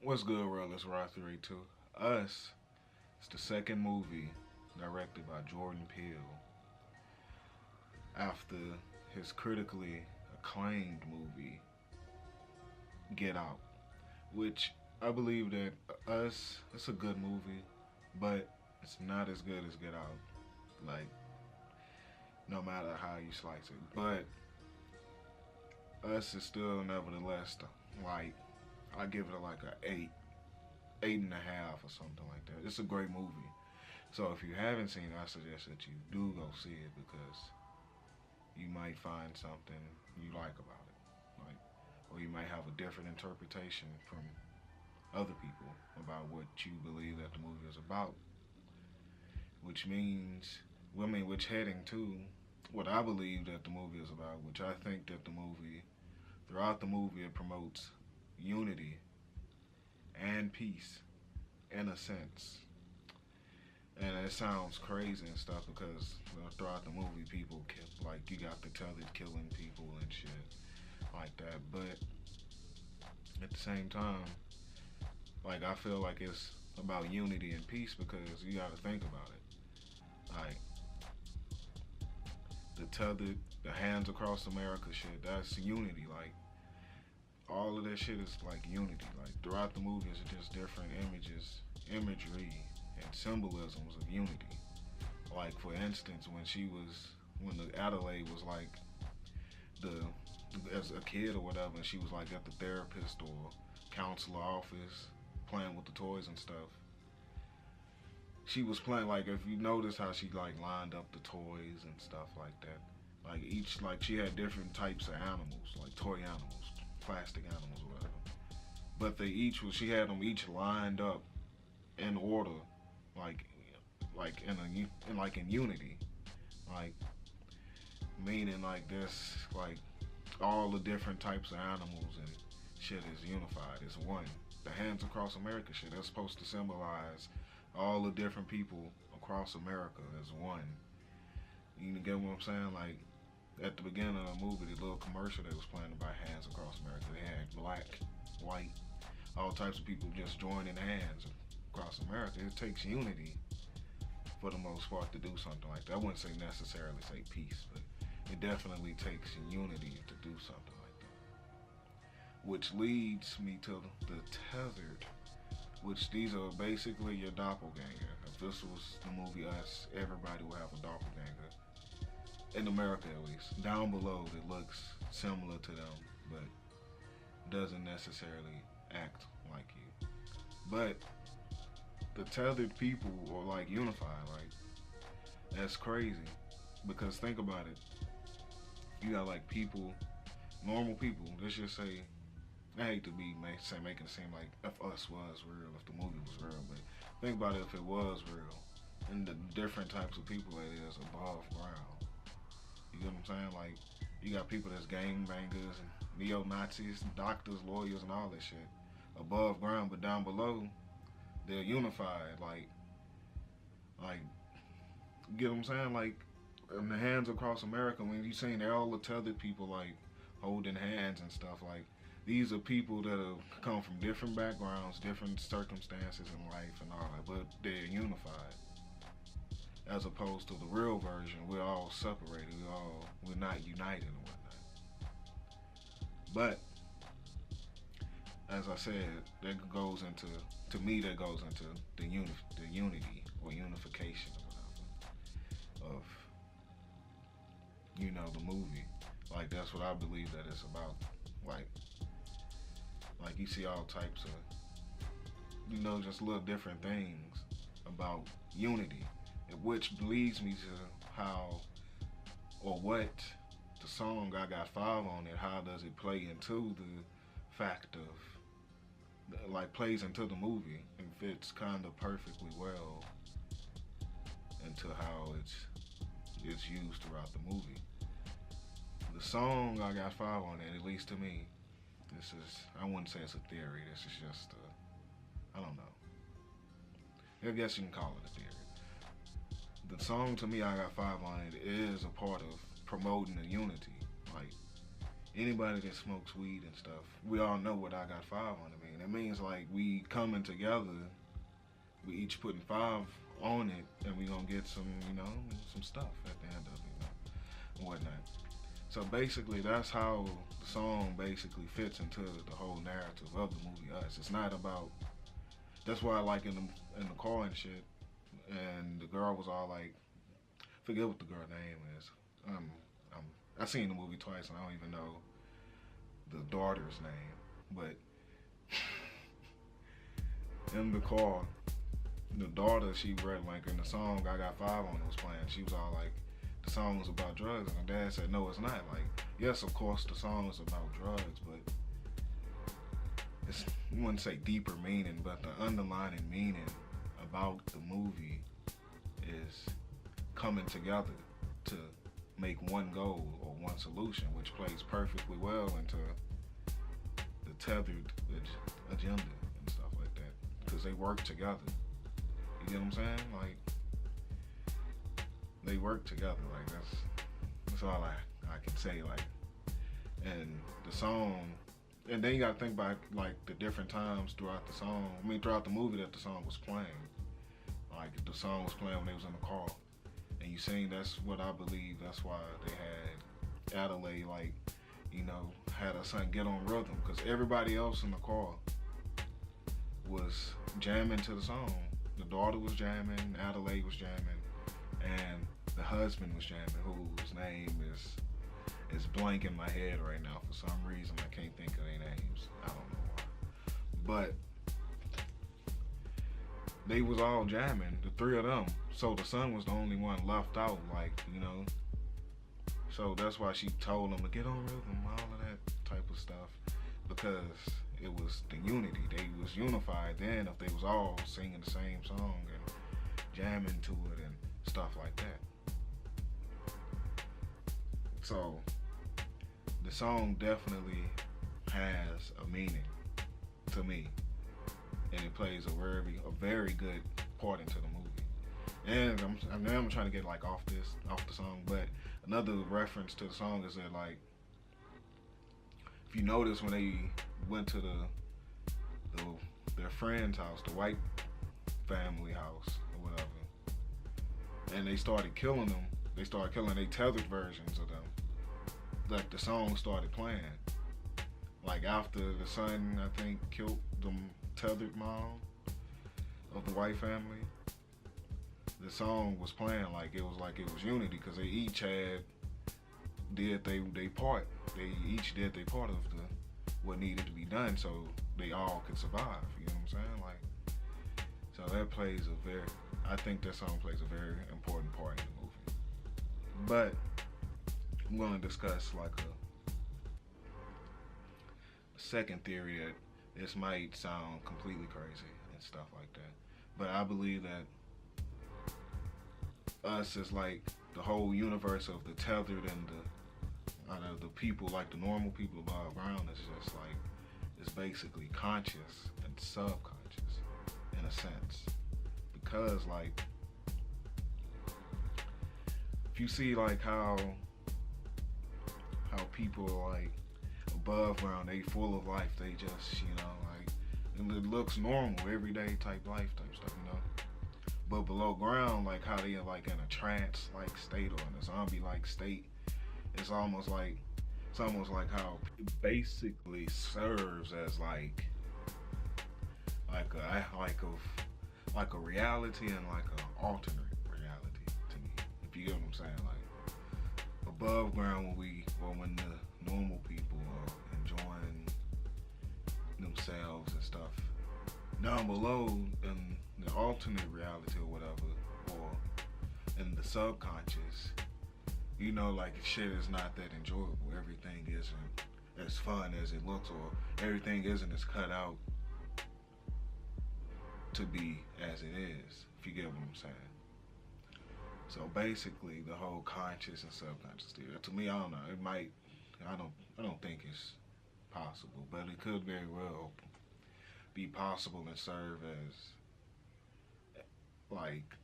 What's good, Real? It's Raw 32. Us is the second movie directed by Jordan Peele after his critically acclaimed movie Get Out, which I believe that Us it's a good movie, but it's not as good as Get Out. Like no matter how you slice it, but Us is still nevertheless like I give it like a eight and a half or something like that. It's a great movie. So if you haven't seen it, I suggest that you do go see it because you might find something you like about it. Like or you might have a different interpretation from other people about what you believe that the movie is about. Which means which heading to what I believe that the movie is about, which I think that the movie throughout the movie it promotes unity and peace in a sense. And it sounds crazy and stuff because throughout the movie, people kill, like you got the tethered killing people and shit like that. But at the same time, like I feel like it's about unity and peace because you got to think about it. Like the tethered, the hands across America shit. That's unity. Like all of that shit is like unity. Like throughout the movie, it's just different imagery, and symbolisms of unity. Like for instance, when the Adelaide was like the as a kid or whatever, and she was like at the therapist or counselor office playing with the toys and stuff. She was playing like if you notice how she like lined up the toys and stuff like that. Like each like she had different types of animals, like toy animals, plastic animals or whatever. But she had them each lined up in order, like in unity, like meaning like this like all the different types of animals and shit is unified. It's one. The Hands Across America shit that's supposed to symbolize all the different people across America as one. You get what I'm saying? Like at the beginning of the movie, the little commercial they was playing about Hands Across America, they had black, white, all types of people just joining hands across America. It takes unity for the most part to do something like that. I wouldn't say necessarily say peace, but it definitely takes unity to do something like that. Which leads me to the tethered, which these are basically your doppelganger. If this was the movie Us, everybody would have a doppelganger. In America at least. Down below it looks similar to them, but doesn't necessarily act like you. But the tethered people are like unified, like that's crazy. Because think about it. You got like people, normal people, let's just say I hate to be making it seem like if Us was real, if the movie was real, but think about it if it was real, and the different types of people that is above ground. You get what I'm saying? Like you got people that's gang bangers and neo Nazis, doctors, lawyers, and all that shit above ground, but down below they're unified. Like you get what I'm saying? Like in the Hands Across America, when you seen all the tethered people like holding hands and stuff like these are people that have come from different backgrounds, different circumstances in life and all that, but they're unified. As opposed to the real version, we're all separated. We're not united and whatnot. But as I said, that goes into to me that goes into the unity or unification or whatever of the movie. Like that's what I believe that it's about. Like like you see all types of just little different things about unity, which leads me to how or what the song I Got Five on it. How does it play into the fact of like plays into the movie and fits kind of perfectly well into how it's used throughout the movie. The song I Got Five on it, at least to me, this is I wouldn't say it's a theory. This is just I don't know. I guess you can call it a theory. The song to me I Got Five on it is a part of promoting the unity. Like Anybody that smokes weed and stuff, we all know what I got five on it mean. It means like we coming together, we each putting five on it, and we gonna get some, some stuff at the end of it, and whatnot. So basically, that's how the song basically fits into the whole narrative of the movie Us. It's not about. That's why I like in the car and shit. And the girl was all like, forget what the girl name is. I seen the movie twice and I don't even know the daughter's name. But in the car, the daughter, she read like in the song I Got Five on it was playing. She was all like, the song was about drugs, and her dad said, no, it's not. Like, yes, of course, the song is about drugs, but it's, you wouldn't say deeper meaning, but the underlying meaning about the movie is coming together to make one goal or one solution, which plays perfectly well into the tethered agenda and stuff like that, because they work together. You get what I'm saying? Like, they work together. Like, that's all I can say. Like, and the song, and then you gotta think about like the different times throughout the song. I mean, throughout the movie that the song was playing. Like, the song was playing when they was in the car, and you seen, that's what I believe. That's why they had Adelaide, like, had her son get on rhythm, because everybody else in the car was jamming to the song. The daughter was jamming, Adelaide was jamming, and the husband was jamming, whose name is blank in my head right now. For some reason, I can't think of their names. I don't know why. But they was all jamming, the three of them. So the son was the only one left out, So that's why she told him to get on rhythm, all of that type of stuff, because it was the unity. They was unified then if they was all singing the same song and jamming to it and stuff like that. So the song definitely has a meaning to me, and it plays a very good part into the movie. And I'm trying to get like off the song, but another reference to the song is that, like, if you notice when they went to their friend's house, the white family house or whatever, and they started killing them. They started killing their tethered versions of them. Like, the song started playing. Like, after the son, I think, killed the tethered mom of the white family, the song was playing like it was unity, because they each did they part. They each did their part of what needed to be done, so they all could survive. You know what I'm saying? Like, so that plays I think that song plays a very important part in the movie. But I'm going to discuss like a second theory that this might sound completely crazy and stuff like that, but I believe that Us is like the whole universe of the tethered and the people, like the normal people above ground, is just like, it's basically conscious and subconscious in a sense, because like, if you see like how people like above ground, they full of life, they just, like, and it looks normal, everyday type life type stuff, But below ground, like how they are like in a trance like state or in a zombie like state, it's almost like how it basically serves as like a reality and like an alternate reality to me. If you get what I'm saying, like above ground when the normal people are enjoying themselves and stuff. Down below in the alternate reality or whatever, or in the subconscious, like shit is not that enjoyable. Everything isn't as fun as it looks, or everything isn't as cut out to be as it is, if you get what I'm saying. So basically, the whole conscious and subconscious theory, to me, I don't know, I don't think it's possible, but it could very well be possible and serve as like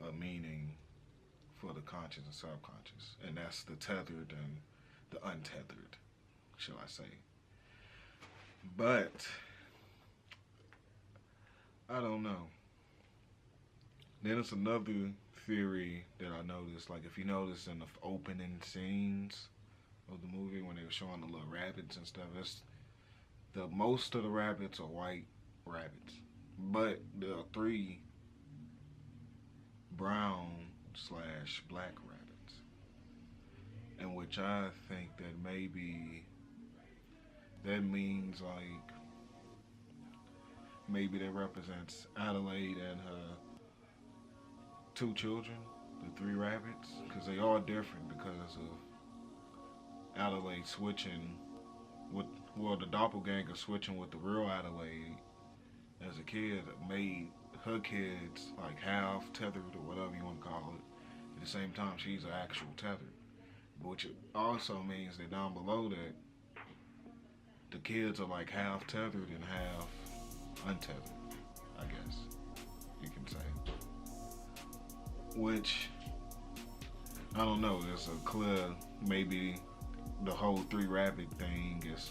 a meaning for the conscious and subconscious, and that's the tethered and the untethered, shall I say. But I don't know. Then it's another theory that I noticed. Like if you notice in the opening scenes of the movie when they were showing the little rabbits and stuff, it's the most of the rabbits are white rabbits, but there are three brown slash black rabbits, in which I think that maybe that means like maybe that represents Adelaide and her two children, the three rabbits, because they are different because of Adelaide switching with, well, the doppelganger switching with the real Adelaide as a kid made her kids like half tethered or whatever you want to call it. At the same time, she's an actual tethered, which also means that down below that the kids are like half tethered and half untethered, I guess you can say. Which I don't know. There's a clear maybe the whole three rabbit thing is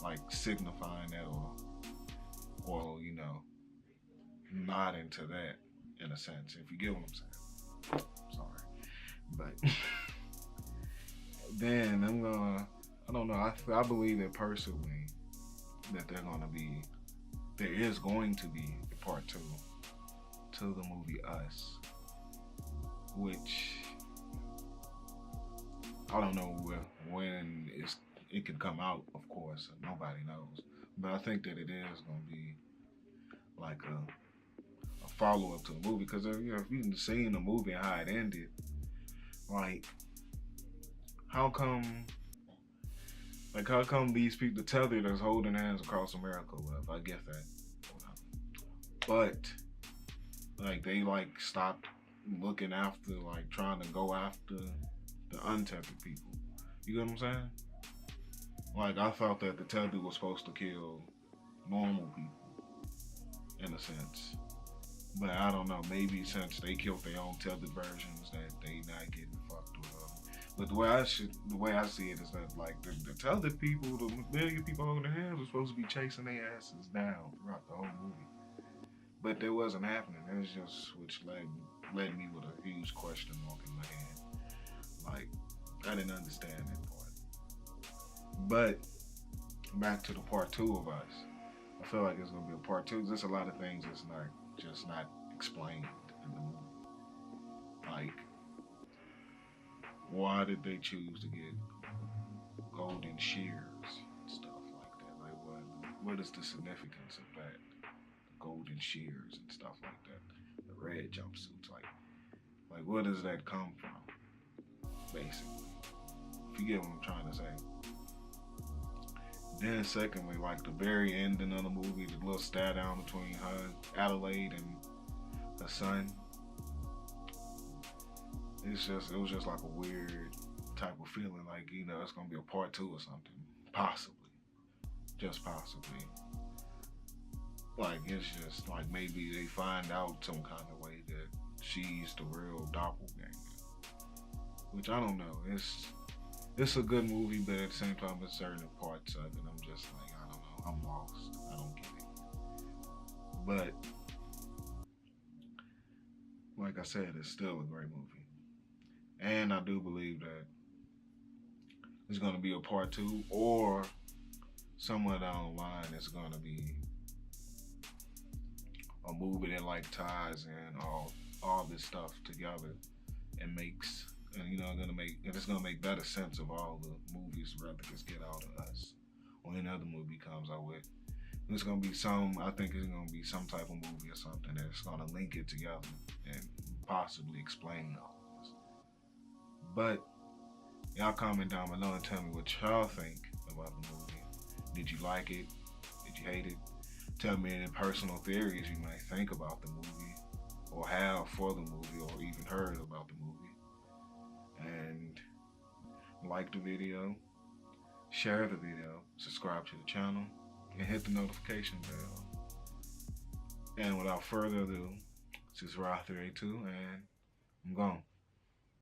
like signifying that, or you know, nodding to that in a sense. If you get what I'm saying. Sorry, but then I don't know. I believe that personally that there is going to be a part two to the movie Us, which I don't know when it can come out, of course. Nobody knows. But I think that it is going to be like a follow-up to the movie. Because if you've seen the movie and how it ended, like, how come these people, the tether that's holding hands across America, well, I get that. But, like, they, like, stopped looking after, like, trying to go after the untethered people. You get what I'm saying? Like, I thought that the tether was supposed to kill normal people, in a sense. But I don't know, maybe since they killed their own tethered versions that they not getting fucked with. But the way I see it is that, like, the tethered people, the million people holding their hands were supposed to be chasing their asses down throughout the whole movie. But that wasn't happening. It was just, which led me with a huge question mark in my head. Like, I didn't understand that part. But back to the part two of Us. I feel like it's gonna be a part two. There's a lot of things that's not explained in the movie. Like, why did they choose to get golden shears and stuff like that? Like, what is the significance of that? Golden shears and stuff like that. The red jumpsuits, like where does that come from? Basically, if you get what I'm trying to say. Then secondly, like the very ending of the movie, the little stare down between her, Adelaide, and her son. It was just like a weird type of feeling, like, you know, it's gonna be a part two or something, possibly, just possibly. Like, it's just like maybe they find out some kind of way that she's the real doppelganger, which I don't know. It's a good movie, but at the same time, there's certain parts of it I'm just like, I don't know, I'm lost. I don't get it. But like I said, it's still a great movie. And I do believe that there's going to be a part two, or somewhere down the line it's going to be a movie that like ties in all this stuff together and makes, and you know, it's gonna make better sense of all the movies Replicas get out of Us, or any other movie comes out with. There's gonna be I think it's gonna be some type of movie or something that's gonna link it together and possibly explain all this. But y'all comment down below and tell me what y'all think about the movie. Did you like it? Did you hate it? Tell me any personal theories you might think about the movie, or have for the movie, or even heard about the movie. And like the video, share the video, subscribe to the channel, and hit the notification bell. And without further ado, this is Ra382, and I'm gone.